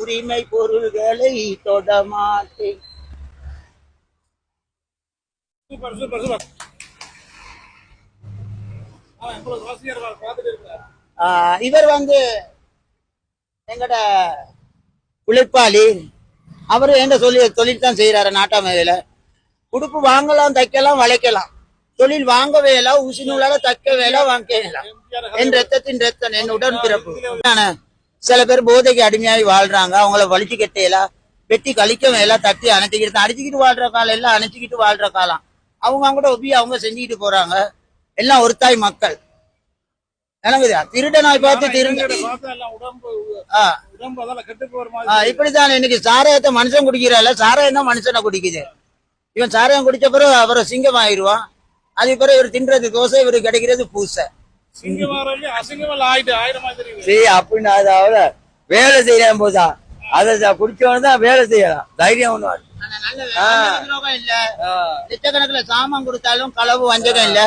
உரிமை பொருள்களை தொடமாட்டேன். இவர் எங்கட உழைப்பாளி. அவரு என்ன தொழில் தான் செய்யறாரு. நாட்டாம வேலை உடுப்பு வாங்கலாம், தைக்கலாம், வளைக்கலாம். தொழில் வாங்க வேலை, ஊசி நூலால தைக்க வேலை, வாங்கலாம். என் ரத்தத்தின் ரத்தம், என் உடன்பிறப்பு. சில பேர் போதைக்கு அடிமையாகி வாழ்றாங்க. அவங்கள வலிச்சு கட்டையலாம், வெட்டி கழிக்க வேலை, தட்டி அணைச்சிக்கிட்டு வாழ்ற காலம் எல்லாம் அணைச்சிக்கிட்டு வாழ்ற காலம். அவங்க கூட ஒப்பி அவங்க செஞ்சுக்கிட்டு போறாங்க. எல்லாம் ஒரு தாய் மக்கள். திருடனாய் பார்த்து இப்படித்தான் இன்னைக்கு சாராயத்தை மனுஷன் குடிக்கிறாள். சாராயம் தான் மனுஷனை குடிக்குது. இவன் சாராயம் குடிச்ச பிறகு அவரை சிங்கம் ஆயிடுவான். அதுக்கு பிறகு இவர் தின்றது தோசை, இவரு கிடைக்கிறது பூசை. அப்படின்னு அதாவது வேலை செய்யலாம் போதா அதை குடிச்சவனு தான் வேலை செய்யலாம். தைரியம் ஒண்ணு இல்ல. லட்சக்கணக்கில் சாமான் கொடுத்தாலும் களவு வஞ்சகம் இல்ல.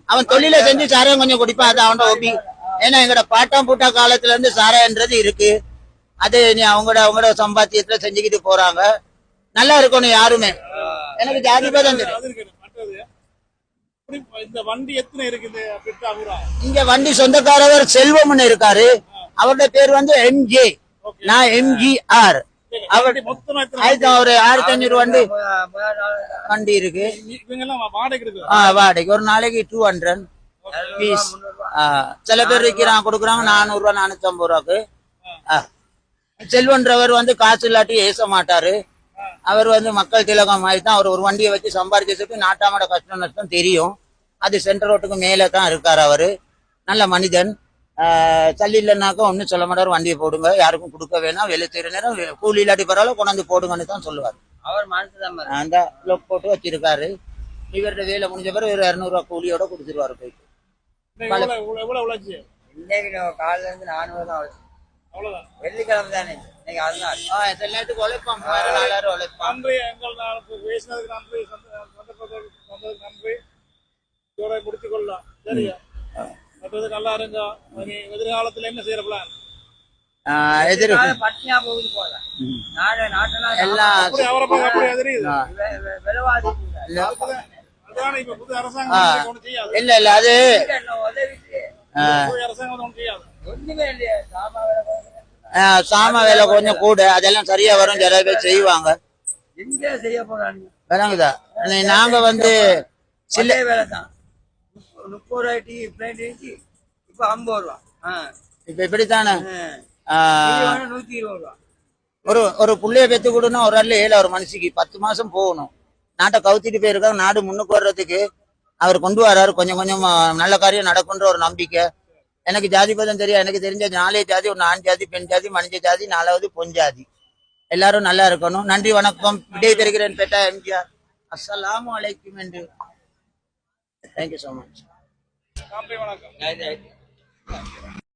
அவன் தொழில செஞ்சு சாராயம் கொஞ்சம் குடிப்பான். அது அவனோட ஒப்பி. ஏன்னா எங்கட பாட்டாம் பூட்டா காலத்துல இருந்து சாராயன்றது இருக்கு. அது அவங்களோட சம்பாத்தியத்துல செஞ்சுக்கிட்டு போறாங்க. நல்லா இருக்கணும் யாருமே. எனக்கு ஜாதிபதம் இங்க வண்டி சொந்தக்காரவர் செல்வம்னு இருக்காரு. அவருடைய பேர் எம்ஜே, நான் எம்ஜிஆர். அவர் ஒரு 1500 வண்டி இருக்கு. வாடகை ஒரு நாளைக்கு 200 பீஸ். சில பேர் விற்கிறான், கொடுக்குறாங்க 400 ரூபா, 450 ரூபாக்கு. செல்வன்றவர் காசு இல்லாட்டி ஏச மாட்டாரு. அவர் மக்கள் திலகம் மாதிரி தான். அவர் ஒரு வண்டியை வச்சு சம்பாதிச்சதுக்கு நாட்டாமோட கஷ்டம் நஷ்டம் தெரியும். அது சென்ட்ரல் ரோட்டுக்கு மேலே தான் இருக்காரு. அவரு நல்ல மனிதன். சல்லி இல்லைன்னாக்கா ஒன்னும் சொல்ல மாட்டார். வண்டியை போடுங்க, யாருக்கும் கொடுக்க வேணாம், வெளியே செய்யற நேரம் கூலி இல்லாட்டி பரவாயில்ல, கொண்டாந்து போடுங்கன்னு தான் சொல்லுவார். அவர் அந்த லோக் போட்டு வச்சிருக்காரு. இவர்கிட்ட வேலை முடிஞ்ச பிறகு ஒரு 200 ரூபா கூலியோட கொடுத்துருவாரு. போயிட்டு காலையில இருந்து 400 தான் உழைச்சு. வெள்ளிக்கிழமை தானே நேரத்துக்கு உழைப்பான். 4000 உழைப்பான். முடித்துக் கொள்ளலாம். சரியா? நல்லா இருங்க. எதிர்காலத்துல என்ன செய்யற பிளான்? இல்ல இல்ல அது சாம வேலை கொஞ்சம் கூட, அதெல்லாம் சரியா வரும். சில பேர் செய்வாங்க. விளங்குதா? நாங்க சில வேலை தான் 30 இப்ப 50 ரூபா. இப்ப இப்படித்தானே 120 ரூபா. ஒரு புள்ளைய பெத்து கொடுனா ஒரு ஆள் 7 ஒரு மனுஷிக்கு 10 மாசம் போகணும். நாட்டை கவுத்திட்டு போயிருக்காங்க. நாடு முன்னுக்கு வர்றதுக்கு அவர் கொண்டு வர்றாரு. கொஞ்சம் கொஞ்சம் நல்ல காரியம் நடக்குன்ற ஒரு நம்பிக்கை. எனக்கு ஜாதி பதம் தெரியும். எனக்கு தெரிஞ்ச 4 ஜாதி, ஒரு ஆண் ஜாதி, பெண் ஜாதி, மனித ஜாதி, 4வது பொன் ஜாதி. எல்லாரும் நல்லா இருக்கணும். நன்றி, வணக்கம். விடை பெறுகிறேன். பேட்டா எம்ஜிஆர். அஸ்ஸலாமு அலைக்கும் என்று. Thank you so much.